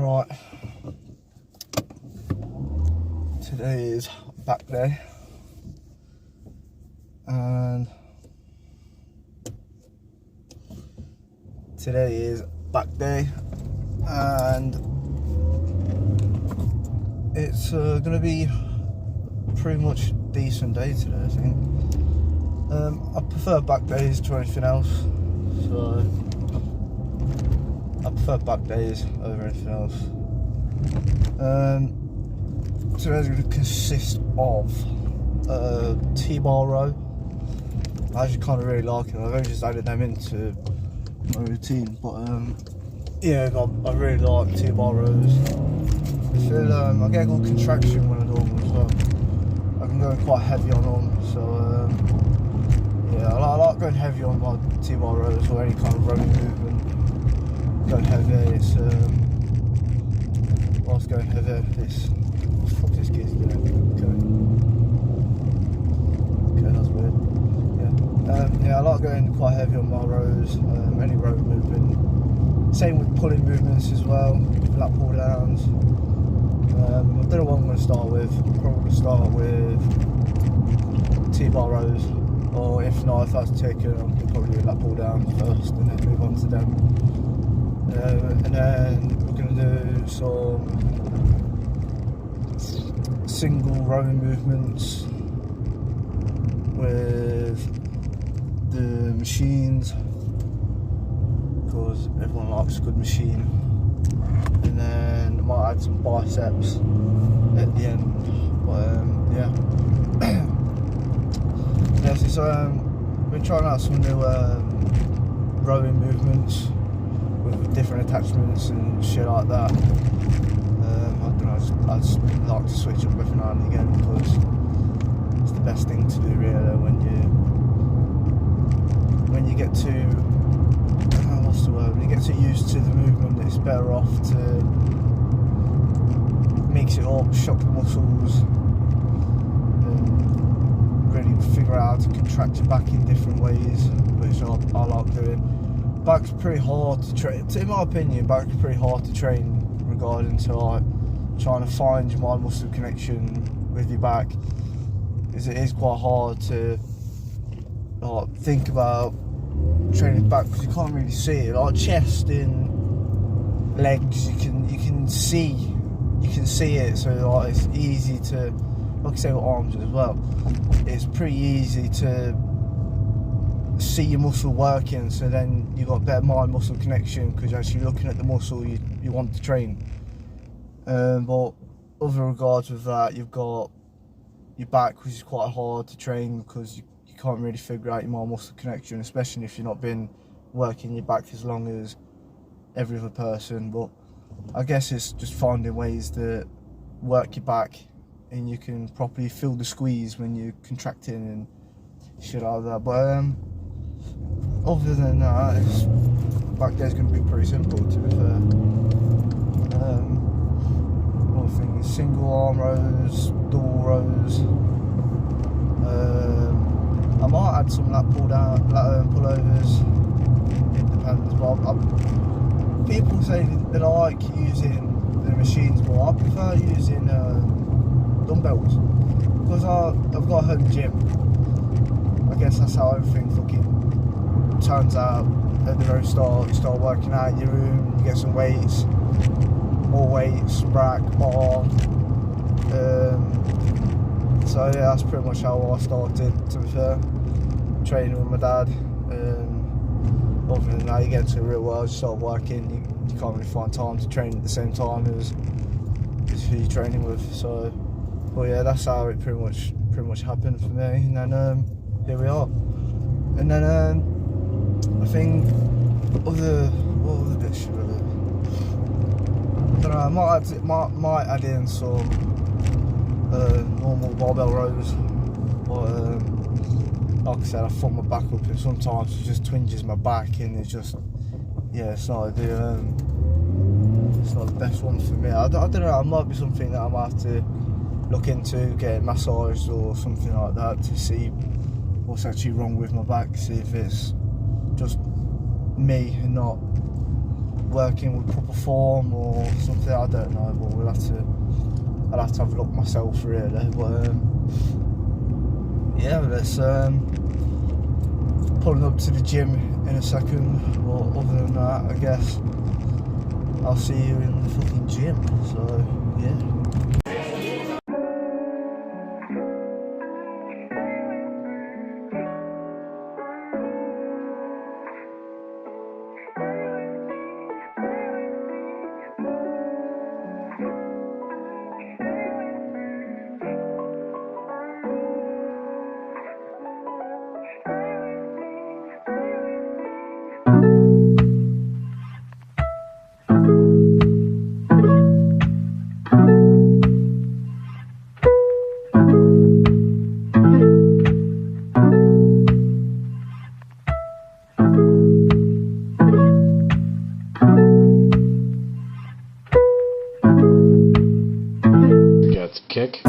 Right, today is back day, and it's gonna be pretty much decent day today, I think. I prefer back days to anything else, so I prefer back days over anything else. Today's going to consist of T-bar row. I actually kind of really like it. I've only just added them into my routine, but yeah, I really like T-bar rows. I feel I get a good contraction when I do them as well. I can go quite heavy on them, so yeah, I like going heavy on my T-bar rows or any kind of rowing movement. Going heavy, it's whilst going heavy, this what the fuck this kid's doing? Okay, that's weird. Yeah, I like going quite heavy on my rows, any row movement. Same with pulling movements as well, lat pull downs. I don't know what I'm going to start with. I'm probably going to start with T-bar rows, or if not, if that's taken, I can probably do lat pull downs first and then move on to them. And then we're going to do some single rowing movements with the machines, because everyone likes a good machine. And then I might add some biceps at the end. But yeah. Yes, it's we're trying out some new rowing movements with different attachments and shit like that. I don't know, I just like to switch up every now and again, because it's the best thing to do really when you get to what's the word? When you get too used to the movement, it's better off to mix it up, shock the muscles, and really figure out how to contract your back in different ways, which I like doing. Back's pretty hard to train, in my opinion. Back's pretty hard to train regarding to like trying to find your mind muscle connection with your back, because it is quite hard to like think about training back, because you can't really see it. Like chest and legs, you can see it, so like it's easy to, like I say with arms as well, it's pretty easy to see your muscle working, so then you've got better mind muscle connection because you're actually looking at the muscle you want to train. But other regards with that, you've got your back, which is quite hard to train because you can't really figure out your mind muscle connection, especially if you've not been working your back as long as every other person. But I guess it's just finding ways to work your back and you can properly feel the squeeze when you're contracting and shit like that. But other than that, back day's going to be pretty simple, to be fair. One thing is single arm rows, double rows. I might add some lat pullovers. It depends. But people say they like using the machines more. I prefer using dumbbells, because I've got a home gym. I guess that's how everything fucking turns out at the very start. You start working out in your room, you get some weights, more weights, rack, bar. So yeah, that's pretty much how I started, to be fair, training with my dad. Other than that, you get into the real world, you start working, you can't really find time to train at the same time as who you're training with. So, but yeah, that's how it pretty much happened for me. And then here we are. And then I think what other bits should I do? I don't know, I might add in some normal barbell rows, but like I said, I fuck my back up and sometimes it just twinges my back, and it's just, yeah, it's not the best one for me. I don't know, it might be something that I might have to look into, getting massaged or something like that, to see what's actually wrong with my back, see if it's just me and not working with proper form or something. I don't know, but I'll have to have a look myself really. But yeah, let's pulling up to the gym in a second. But other than that, I guess I'll see you in the fucking gym. So yeah. Kick.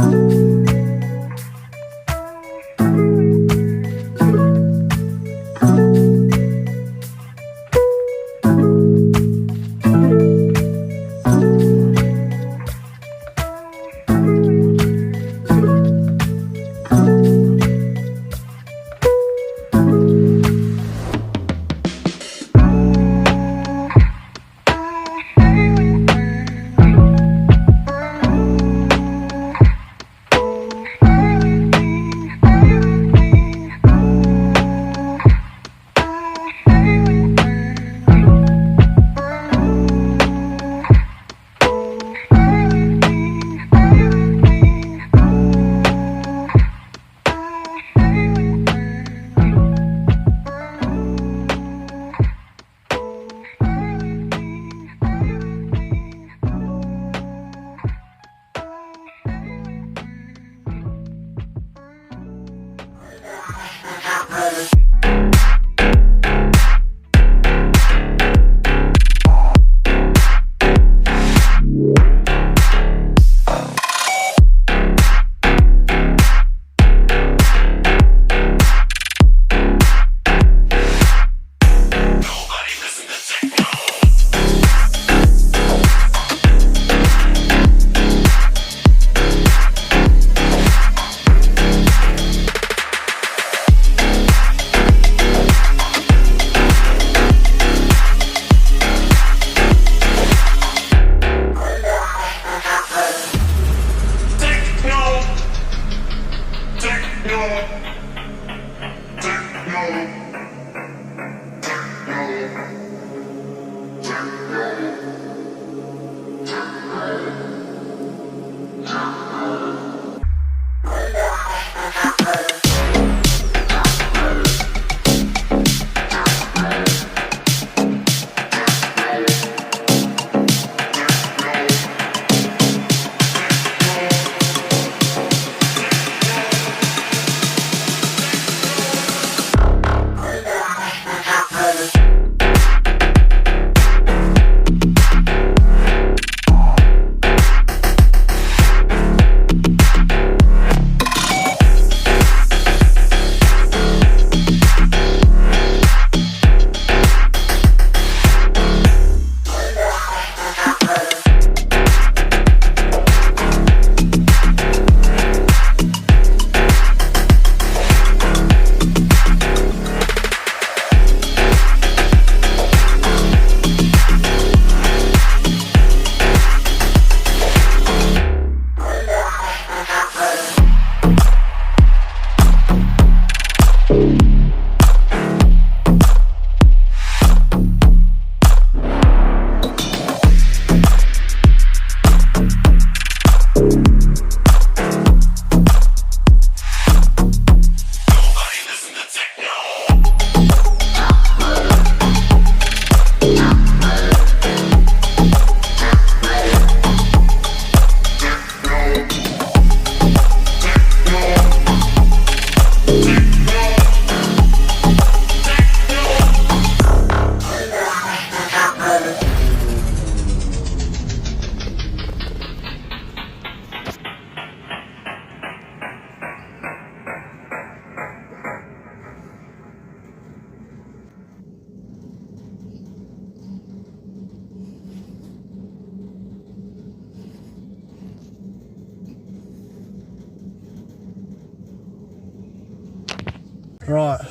Right,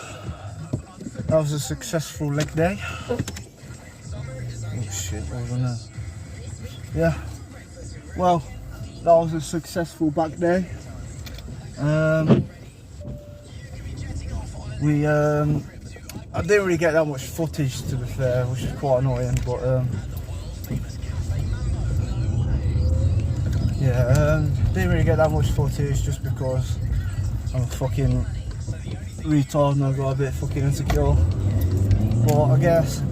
that was a successful leg day. Oh shit, what was on there? Yeah, well, that was a successful back day. I didn't really get that much footage, to be fair, which is quite annoying, but didn't really get that much footage just because I'm a fucking retard and I got a bit fucking insecure. But I guess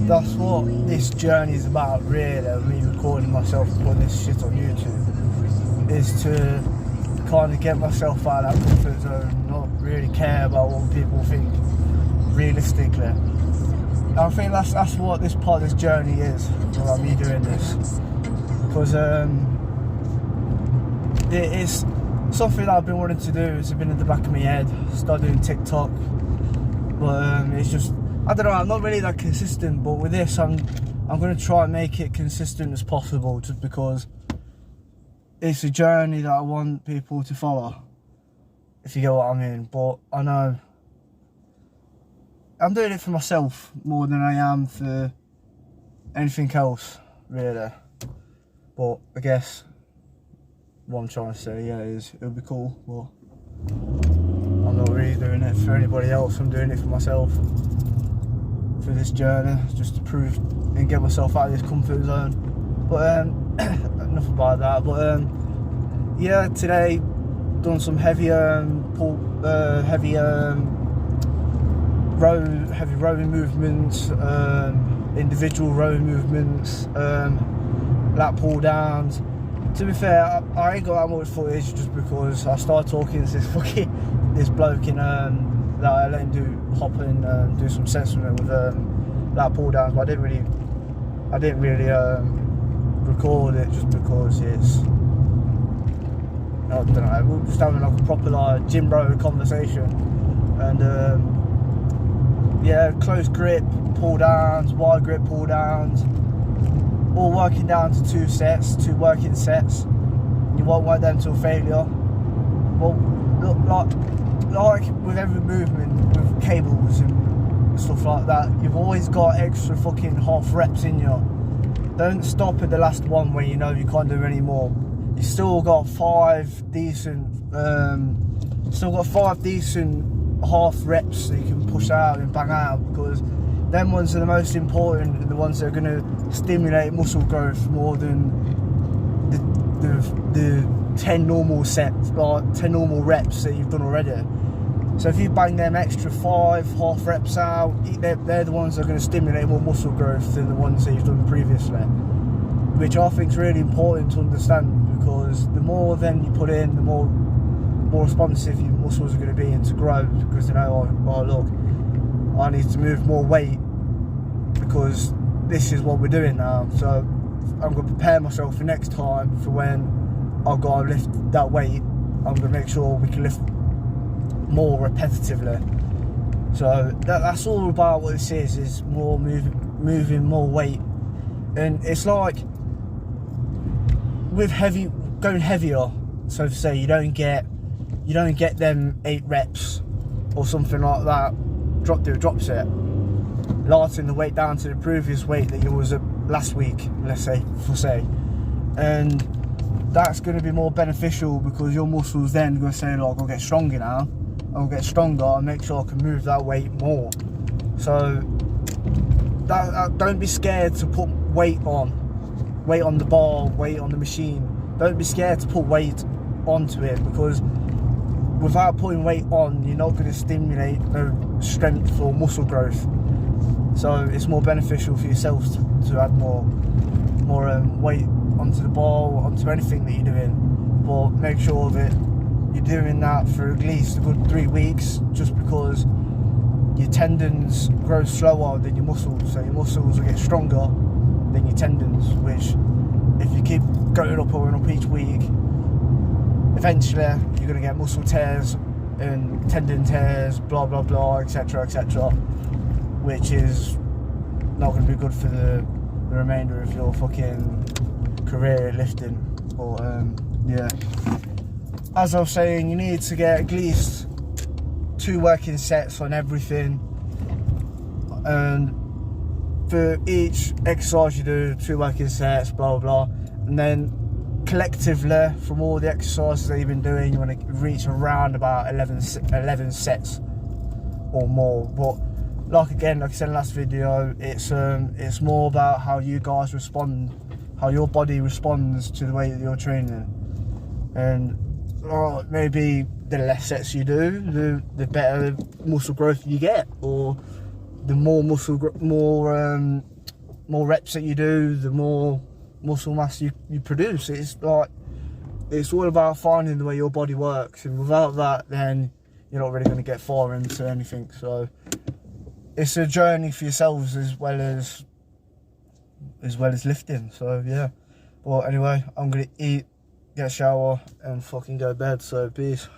that's what this journey is about, really. Me recording myself and putting this shit on YouTube is to kind of get myself out of that comfort zone, not really care about what people think realistically. I think that's what this part of this journey is, about me doing this, because it is something that I've been wanting to do. It's been in the back of my head, start doing TikTok, but it's just, I don't know, I'm not really that consistent, but with this I'm going to try and make it consistent as possible, just because it's a journey that I want people to follow, if you get what I mean. But I know I'm doing it for myself more than I am for anything else, really. But I guess what I'm trying to say, yeah, is it would be cool, but I'm not really doing it for anybody else. I'm doing it for myself, for this journey, just to prove and get myself out of this comfort zone. But enough about that. But yeah, today done some heavy rowing movements, individual rowing movements, lat pull downs. To be fair, I ain't got that much footage just because I started talking to this bloke in that I let him hop in and do some sets with him with lat pull downs, but I didn't really record it just because it's, I don't know, we're just having like a proper like gym bro conversation. And yeah, close grip pull downs, wide grip pull downs, all working down to 2 working sets. You won't work them till failure. Well, look, like with every movement with cables and stuff like that, you've always got extra fucking half reps in you. Don't stop at the last one where you know you can't do any more. You still got 5 decent half reps that you can push out and bang out, because them ones are the most important and the ones that are going to stimulate muscle growth more than the 10 normal sets, like 10 normal reps that you've done already. So if you bang them extra 5 half reps out, they're the ones that are going to stimulate more muscle growth than the ones that you've done previously, which I think is really important to understand, because the more of them you put in, the more responsive your muscles are going to be and to grow, because they know, oh look, I need to move more weight because this is what we're doing now. So I'm going to prepare myself for next time, for when I've got to lift that weight, I'm going to make sure we can lift more repetitively. So that's all about what this is more moving more weight. And it's like with going heavier, so to say, you don't get them 8 reps or something like that, do a drop set, lightening the weight down to the previous weight that you was at last week, let's say, and that's going to be more beneficial, because your muscles then going to say, look, I'll get stronger now, I'll get stronger and make sure I can move that weight more. So don't be scared to put weight on the bar, weight on the machine. Don't be scared to put weight onto it, because without putting weight on, you're not going to stimulate no strength or muscle growth. So it's more beneficial for yourself to add more weight onto the bar, onto anything that you're doing. But make sure that you're doing that for at least a good 3 weeks, just because your tendons grow slower than your muscles, so your muscles will get stronger than your tendons, which if you keep going up each week, eventually you're going to get muscle tears and tendon tears, blah blah blah, etc, which is not going to be good for the remainder of your fucking career lifting. But yeah, as I was saying, you need to get at least 2 working sets on everything, and for each exercise you do 2 working sets, blah blah blah, and then collectively from all the exercises that you've been doing, you want to reach around about 11 sets or more. But like I said in the last video, it's more about how you guys respond, how your body responds to the way that you're training. And maybe the less sets you do, the better muscle growth you get, or the more more reps that you do, the more muscle mass you produce. It's all about finding the way your body works, and without that, then you're not really going to get far into anything. So it's a journey for yourselves as well as lifting. So yeah. Well, anyway, I'm gonna eat, get a shower, and fucking go to bed. So peace.